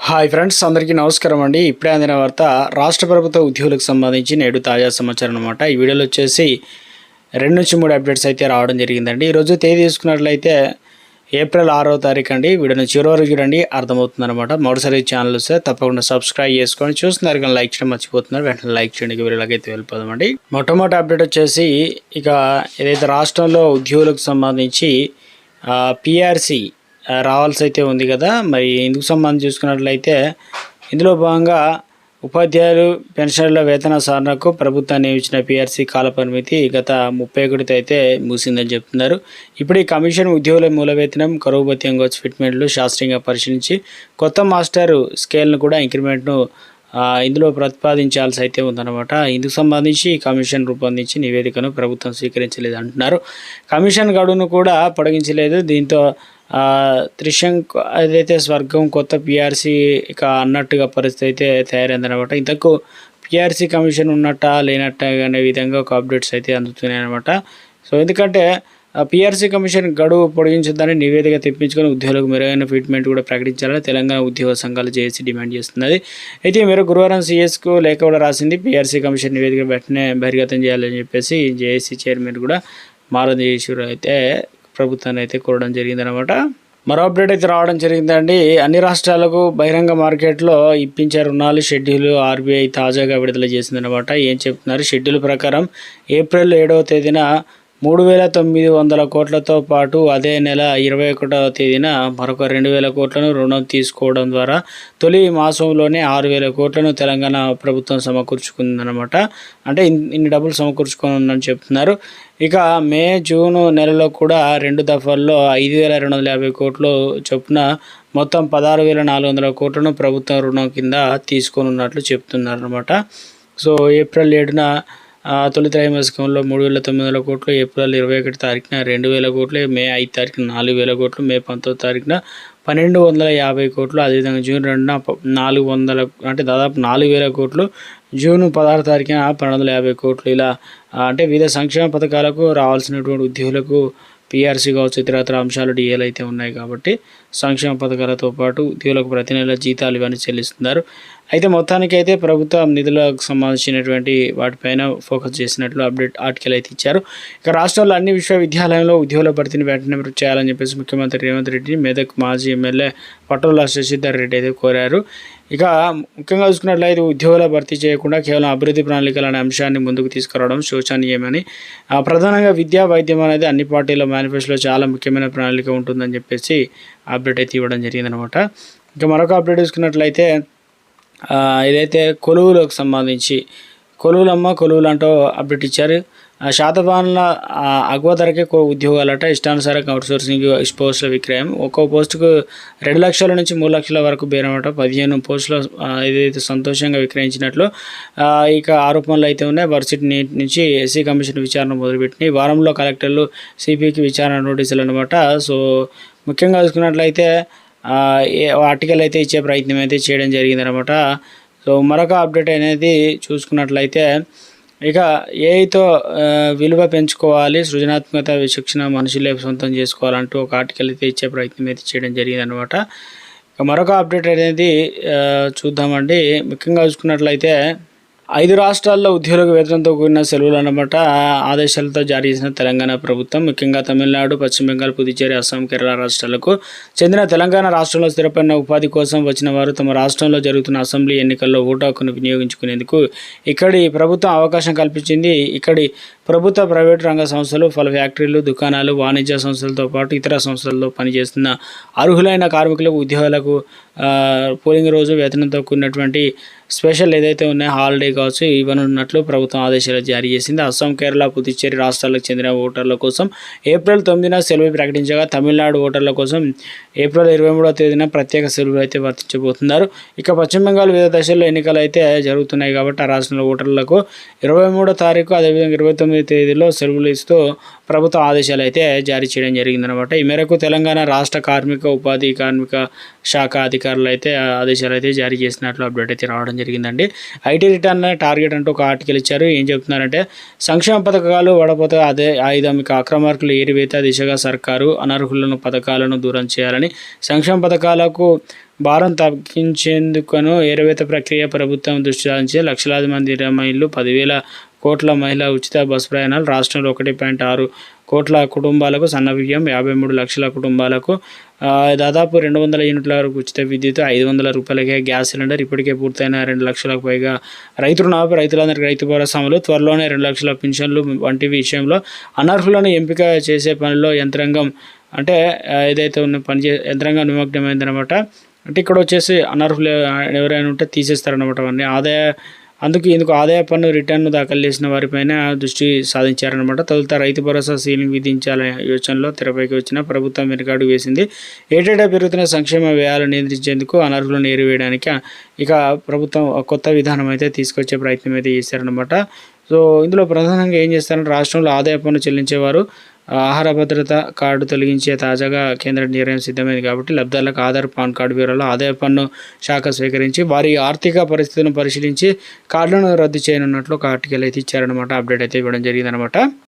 Hi friends, అందరికీ నమస్కారం అండి. ఇప్పుడే అందిన వార్త రాష్ట్ర ప్రభుత్వ ఉద్యోగులకు సంబంధించి నేడు తాజా సమాచారం అనమాట. ఈ వీడియోలో వచ్చేసి 2 నుంచి 3 అప్డేట్స్ అయితే రావడం జరిగిందండి. ఈరోజు తేదీ తీసుకున్నట్లయితే ఏప్రిల్ 6వ తారీఖు అండి. వీడియోని చివరి వరకు చూడండి, అర్థమవుతుంది అనమాట. మొదటిసారి ఛానల్ వస్తే తప్పకుండా సబ్స్క్రైబ్ చేసుకొని చూస్తున్నారు కానీ లైక్ చేయడం మర్చిపోతున్నారు. వెంటనే లైక్ చేయండి. వీడియోలోకి అయితే వెళ్ళిపోదామండి. మొట్టమొదటి అప్డేట్ వచ్చేసి ఇక ఏదైతే రాష్ట్రంలో ఉద్యోగులకు సంబంధించి పిఆర్సి రావాల్సి అయితే ఉంది కదా. మరి ఇందుకు సంబంధించి చూసుకున్నట్లయితే ఇందులో భాగంగా ఉపాధ్యాయులు పెన్షనర్ల వేతన సవరణకు ప్రభుత్వం నియమించిన పిఆర్సీ కాల పరిమితి గత 31తో అయితే ముగిసిందని చెప్తున్నారు. ఇప్పుడు ఈ కమిషన్ ఉద్యోగుల మూల వేతనం, కరువు భత్యం, ఫిట్మెంట్లు శాస్త్రీయంగా పరిశీలించి కొత్త మాస్టర్ స్కేల్ను కూడా ఇంక్రిమెంట్ను ఇందులో ప్రతిపాదించాల్సి అయితే ఉందన్నమాట. ఇందుకు సంబంధించి కమిషన్ రూపొందించి నివేదికను ప్రభుత్వం స్వీకరించలేదు అంటున్నారు. కమిషన్ గడువును కూడా పొడిగించలేదు. దీంతో త్రిశంక్ ఏదైతే స్వర్గం కొత్త పిఆర్సీ ఇక అన్నట్టుగా పరిస్థితి అయితే తయారైందనమాట. ఇంతకు పిఆర్సీ కమిషన్ ఉన్నట్ట లేనట్ట అనే విధంగా ఒక అప్డేట్స్ అయితే అందుతున్నాయి అనమాట. సో ఎందుకంటే పిఆర్సీ కమిషన్ గడువు పొడిగించొద్దని నివేదిక తెప్పించుకొని ఉద్యోగులకు మెరుగైన ఫిట్మెంట్ కూడా ప్రకటించాలని తెలంగాణ ఉద్యోగ సంఘాలు జేఏసీ డిమాండ్ చేస్తున్నది. అయితే మీరు గురువారం సీఎస్కు లేఖ కూడా రాసింది. పిఆర్సీ కమిషన్ నివేదిక వెంటనే బహిర్గతం చేయాలని చెప్పేసి జేఏసీ చైర్మన్ కూడా మారుతీశ్వర్ అయితే ప్రభుత్వాన్ని అయితే కోరడం జరిగిందనమాట. మరో అప్డేట్ అయితే రావడం జరిగిందండి. అన్ని రాష్ట్రాలకు బహిరంగ మార్కెట్లో ఇప్పించే రుణాలు షెడ్యూల్ ఆర్బీఐ తాజాగా విడుదల చేసిందనమాట. ఏం చెప్తున్నారు? షెడ్యూల్ ప్రకారం ఏప్రిల్ 7వ తేదీన 3,900 కోట్లతో పాటు అదే నెల 21వ తేదీన మరొక 2,000 కోట్లను రుణం తీసుకోవడం ద్వారా తొలి మాసంలోనే 6,000 కోట్లను తెలంగాణ ప్రభుత్వం సమకూర్చుకుందనమాట. అంటే ఇన్ని డబ్బులు సమకూర్చుకుందని చెప్తున్నారు. ఇక మే, జూన్ నెలలో కూడా 2 దఫాల్లో 5,250 కోట్లు చొప్పున మొత్తం 16,400 కోట్లను ప్రభుత్వం రుణం కింద తీసుకోనున్నట్లు చెప్తున్నారనమాట. సో ఏప్రిల్ 7న తొలి త్రైమాసికంలో 3,900 కోట్లు, ఏప్రిల్ 21 తారీఖున 2,000 కోట్లు, మే 5 తారీఖున 4,000 కోట్లు, మే 19 తారీఖున 1,250 కోట్లు, అదేవిధంగా జూన్ 2న 400 అంటే దాదాపు 4,000 కోట్లు, జూన్ 16 తారీఖున 1,250 కోట్లు. ఇలా అంటే వివిధ సంక్షేమ పథకాలకు రావాల్సినటువంటి ఉద్యోగులకు పిఆర్సీ కావచ్చు, ఇతరత్ర అంశాలు డిఏలు అయితే ఉన్నాయి కాబట్టి సంక్షేమ పథకాలతో పాటు ఉద్యోగులకు ప్రతి నెల జీతాలు ఇవన్నీ చెల్లిస్తున్నారు. అయితే మొత్తానికి అయితే ప్రభుత్వం నిధులకు సంబంధించినటువంటి వాటిపైన ఫోకస్ చేసినట్లు అప్డేట్ ఆర్టికల్ అయితే ఇచ్చారు. ఇక రాష్ట్రంలో అన్ని విశ్వవిద్యాలయంలో ఉద్యోగుల భర్తీని వెంటనే చేయాలని చెప్పేసి ముఖ్యమంత్రి రేవంత్ రెడ్డి మెదక్ మాజీ ఎమ్మెల్యే పటోల శశిధర్ రెడ్డి అయితే కోరారు. ఇక ముఖ్యంగా చూసుకున్నట్లయితే ఉద్యోగుల భర్తీ చేయకుండా కేవలం అభివృద్ధి ప్రణాళికలు అనే అంశాన్ని ముందుకు తీసుకురావడం శోచనీయమని, ప్రధానంగా విద్యా, వైద్యం అనేది అన్ని పార్టీల మేనిఫెస్టోలో చాలా ముఖ్యమైన ప్రణాళిక ఉంటుందని చెప్పేసి అప్డేట్ అయితే ఇవ్వడం జరిగిందనమాట. ఇక మరొక అప్డేట్ చూసుకున్నట్లయితే ఏదైతే కొలువులకు సంబంధించి కొలువులు అంటూ అప్డేట్ ఇచ్చారు. శాతవాహనుల అగ్వ ధరకే ఉద్యోగాలట, ఇష్టానుసారం అవుట్సోర్సింగ్ పోస్టుల విక్రయం. ఒక్కో పోస్టుకు 2 లక్షల నుంచి 3 లక్షల వరకు బేరమట. 15 పోస్టులు ఏదైతే సంతోషంగా విక్రయించినట్లు ఇక ఆరోపణలు అయితే ఉన్నాయి. వర్సిటీ నుంచి ఎస్సీ కమిషన్ విచారణ మొదలుపెట్టినాయి. వారంలో కలెక్టర్లు సిపికి విచారణ నోటీసులు అనమాట. సో ముఖ్యంగా చూసుకున్నట్లయితే ఆర్టికల్ అయితే ఇచ్చే ప్రయత్నం అయితే చేయడం జరిగిందనమాట. సో మరొక అప్డేట్ అనేది చూసుకున్నట్లయితే ఇక ఏఐతో విలువ పెంచుకోవాలి, సృజనాత్మకత, విచక్షణ మనుషులే సొంతం చేసుకోవాలంటూ ఒక ఆర్టికల్ అయితే ఇచ్చే ప్రయత్నం అయితే చేయడం జరిగిందనమాట. ఇక మరొక అప్డేట్ అనేది చూద్దామండి. ముఖ్యంగా చూసుకున్నట్లయితే 5 రాష్ట్రాల్లో ఉద్యోగులకు వేతనంతో కూడిన సెలవులు అన్నమాట ఆదేశాలతో జారీ చేసిన తెలంగాణ ప్రభుత్వం ముఖ్యంగా తమిళనాడు, పశ్చిమ బెంగాల్, పుదుచ్చేరి, అస్సాం, కేరళ రాష్ట్రాలకు చెందిన తెలంగాణ రాష్ట్రంలో స్థిరపడిన ఉపాధి కోసం వచ్చిన వారు తమ రాష్ట్రంలో జరుగుతున్న అసెంబ్లీ ఎన్నికల్లో ఓటు హక్కును వినియోగించుకునేందుకు ఇక్కడి ప్రభుత్వం అవకాశం కల్పించింది. ఇక్కడి ప్రభుత్వ, ప్రైవేటు రంగ సంస్థలు, పలు ఫ్యాక్టరీలు, దుకాణాలు, వాణిజ్య సంస్థలతో పాటు ఇతర సంస్థల్లో పనిచేస్తున్న అర్హులైన కార్మికులకు ఉద్యోగాలకు పోలింగ్ రోజు వేతనంతో కూడినటువంటి స్పెషల్ ఏదైతే ఉన్నాయో హాలిడే కావచ్చు ఇవ్వనున్నట్లు ప్రభుత్వం ఆదేశాలు జారీ చేసింది. అస్సాం, కేరళ, పుదుచ్చేరి రాష్ట్రాలకు చెందిన ఓటర్ల కోసం ఏప్రిల్ 9న సెలవు ప్రకటించగా తమిళనాడు ఓటర్ల కోసం ఏప్రిల్ 23వ తేదీన ప్రత్యేక సెలవులు అయితే వర్తించబోతున్నారు. ఇక పశ్చిమ బెంగాల్ వివిధ దశల్లో ఎన్నికలు అయితే జరుగుతున్నాయి కాబట్టి ఆ రాష్ట్రంలో ఓటర్లకు 23వ తారీఖు అదేవిధంగా 29వ తేదీలో సెలవులు ఇస్తూ ప్రభుత్వ ఆదేశాలు అయితే జారీ చేయడం జరిగిందనమాట. ఈ మేరకు తెలంగాణ రాష్ట్ర కార్మిక, ఉపాధి కార్మిక శాఖ అధికారులు అయితే ఆదేశాలు అయితే జారీ చేసినట్లు అప్డేట్ అయితే రావడం జరిగిందండి. ఐటీ రిటర్న్ టార్గెట్ అంటూ ఒక ఆర్టికల్ ఇచ్చారు. ఏం చెప్తున్నారంటే సంక్షేమ పథకాలు వడపోతే అదే ఆయుధం, ఇక అక్రమార్కులు ఏరివేత దిశగా సర్కారు అనర్హులను పథకాలను దూరం చేయాలని, సంక్షేమ పథకాలకు భారం తగ్గించేందుకును ఏరివేత ప్రక్రియ ప్రభుత్వం దృష్టి సారించి లక్షలాది మంది రమైళ్లు 10,000 కోట్ల మహిళా ఉచిత బస్సు ప్రయాణాలు, రాష్ట్రంలో 1.6 కోట్ల కుటుంబాలకు సన్నబియ్యం, 53 లక్షల కుటుంబాలకు దాదాపు 200 యూనిట్ల వరకు ఉచిత విద్యుత్, 500 రూపాయలకే గ్యాస్ సిలిండర్, ఇప్పటికే పూర్తయిన 2 లక్షలకు పైగా రైతు రుణమాఫీ, రైతులందరికీ రైతు భరోసా అమలు, త్వరలోనే 2 లక్షల పింఛన్లు వంటి విషయంలో అనర్హులను ఎంపిక చేసే పనిలో యంత్రాంగం అంటే ఏదైతే ఉన్న యంత్రాంగం నిమగ్నమైందనమాట. అంటే ఇక్కడ వచ్చేసి అనర్హులు ఎవరైనా ఉంటే తీసేస్తారనమాట. అవన్నీ ఇందుకు ఆదాయ పన్ను రిటర్న్ దాఖలు చేసిన వారిపైన దృష్టి సాధించారనమాట. తొలుత రైతు భరోసా సీలింగ్ విధించాలనే యోచనలో తెరపైకి వచ్చిన ప్రభుత్వం వెనుకాడు వేసింది. ఏటేటా పెరుగుతున్న సంక్షేమ వ్యయాలు నియంత్రించేందుకు అనర్హులను ఏరివేయడానికి ఇక ప్రభుత్వం కొత్త విధానం అయితే తీసుకొచ్చే ప్రయత్నం అయితే చేశారనమాట. సో ఇందులో ప్రధానంగా ఏం చేస్తారంటే రాష్ట్రంలో ఆదాయ పన్ను చెల్లించేవారు ఆహార భద్రత కార్డు తొలగించే తాజాగా కేంద్ర నిర్ణయం సిద్ధమైంది కాబట్టి లబ్ధాలకు ఆధార్, పాన్ కార్డు వివరాలు ఆదాయ పన్ను శాఖ స్వీకరించి వారి ఆర్థిక పరిస్థితులను పరిశీలించి కార్డులను రద్దు చేయనున్నట్లు ఒక ఆర్టికల్ అయితే ఇచ్చారనమాట. అప్డేట్ అయితే ఇవ్వడం జరిగిందనమాట.